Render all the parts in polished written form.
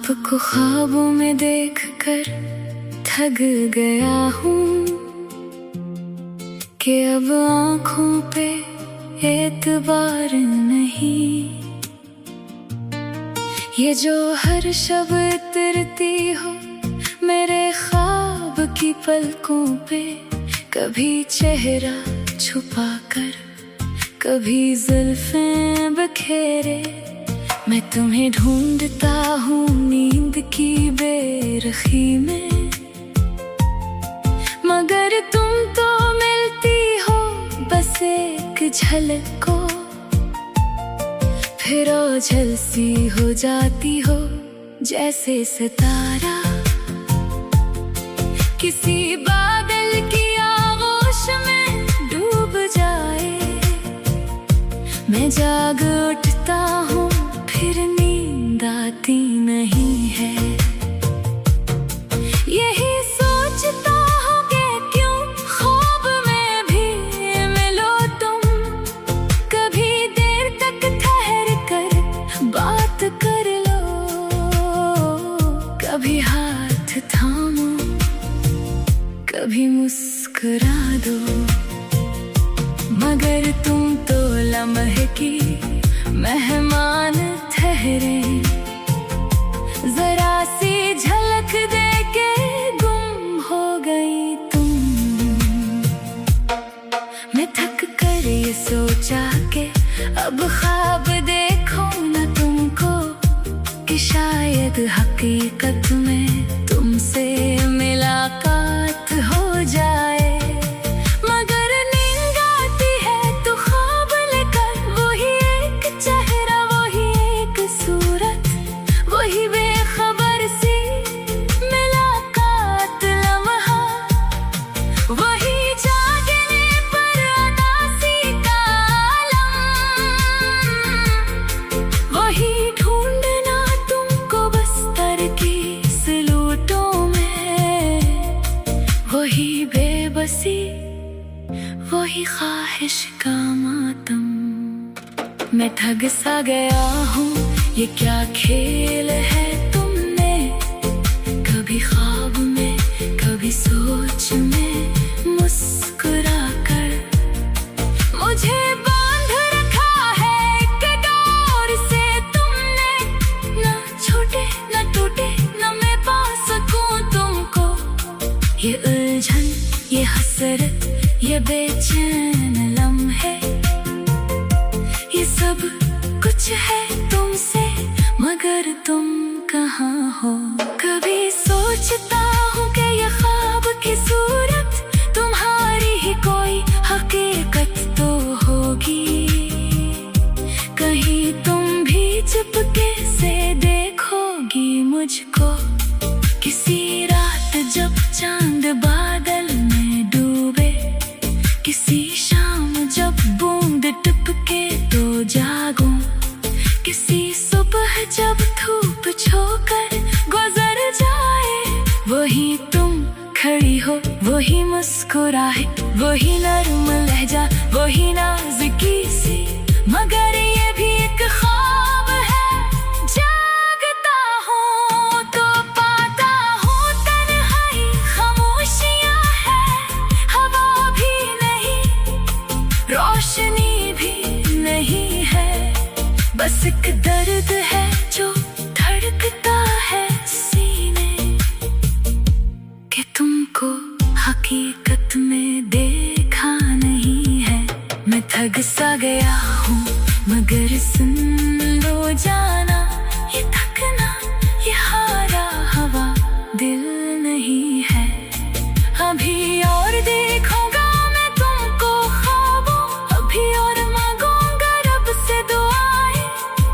आपको ख्वाबों में देखकर थक गया हूँ कि अब आँखों पे एतबार नहीं। ये जो हर शब उतरती हो मेरे ख्वाब की पलकों पे, कभी चेहरा छुपा कर कभी जुल्फें बखेरे, मैं तुम्हें ढूंढता हूँ नींद की बेरखी में, मगर तुम तो मिलती हो बस एक झलक को, फिर ओझल सी हो जाती हो जैसे सितारा किसी बादल की आगोश में डूब जाए। मैं जाग उठता हूँ फिर नींद आती नहीं है, यही सोचता हूँ कि क्यों ख्वाब में भी मिलो तुम, कभी देर तक ठहर कर बात कर लो, कभी हाथ थामो कभी मुस्कुरा दो, मगर तुम तो लम्हे की मेहमान ठहरे, जरा सी झलक दे के गुम हो गई तुम। मैं थक कर ये सोचा के अब ख्वाब देखो न तुमको, कि शायद हकीकत में तुमसे मुलाकात हो जाए, मगर नींद आती है तो ख्वाब लेकर वही एक चेहरा वही एक सूरत, वही बेखबर सी मुलाकात लम्हा, वही जागने पर अदासी का आलम, वही ढूंढना तुमको बस्तर की सिलूटों में, वही बेबसी वही ख्वाहिश का मातम। मैं ठग सा गया हूँ ये क्या खेल है तुमने, कभी ख्वाब में कभी सोच में मुस्कुरा कर मुझे बांध रखा है एक डोर से तुमने, ना छूटे ना टूटे ना मैं पा सकूं तुमको, ये उलझन ये हसरत ये बेचैन लम्हे, ये सब कुछ है तुमसे मगर तुम कहाँ हो। कभी सोचता हूँ कि ये ख्वाब की सूरत तुम्हारी ही कोई हकीकत तो होगी, कहीं तुम भी चुपके से देखोगी मुझको, किसी रात जब चांद बादल में डूबे, किसी शाम जब बूंद टपके तो जागूं, किसी सुबह जब धूप छोकर गुजर जाए, वही तुम खड़ी हो वही मुस्कुराए, वही नर्म लहजा वही नाज़ुकी सी, मगर ये भी एक ख्वाब है, जागता हूँ तो पाता हूँ तन्हाई खामोशियाँ है, हवा भी नहीं रोशनी भी नहीं है, बस एक दर्द है जो धड़कता है सीने, कि तुमको हकीकत में देखा नहीं है। मैं ठग सा गया हूँ मगर सुन लो जाना, ये थकना ये हारा हवा दिल नहीं है, अभी और देखूंगा मैं तुमको ख्वाबों, अभी और मांगूंगा रब से दुआएं,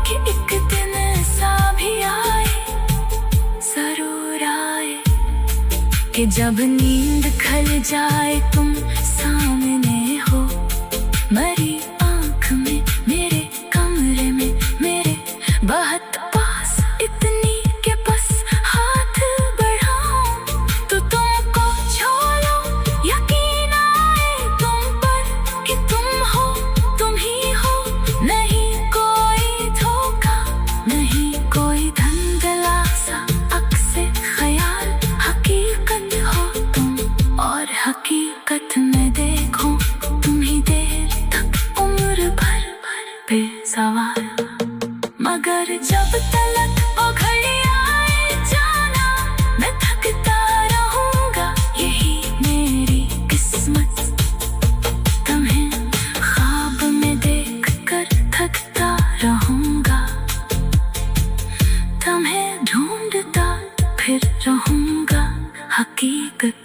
कि एक दिन ऐसा भी आए जरूर आए, कि जब नींद खल जाए तुम सामने हो, मरी आँख में मेरे कमरे में मेरे बहुत पास, इतनी के बस हाथ बढ़ा फिर रहूंगा हकीकत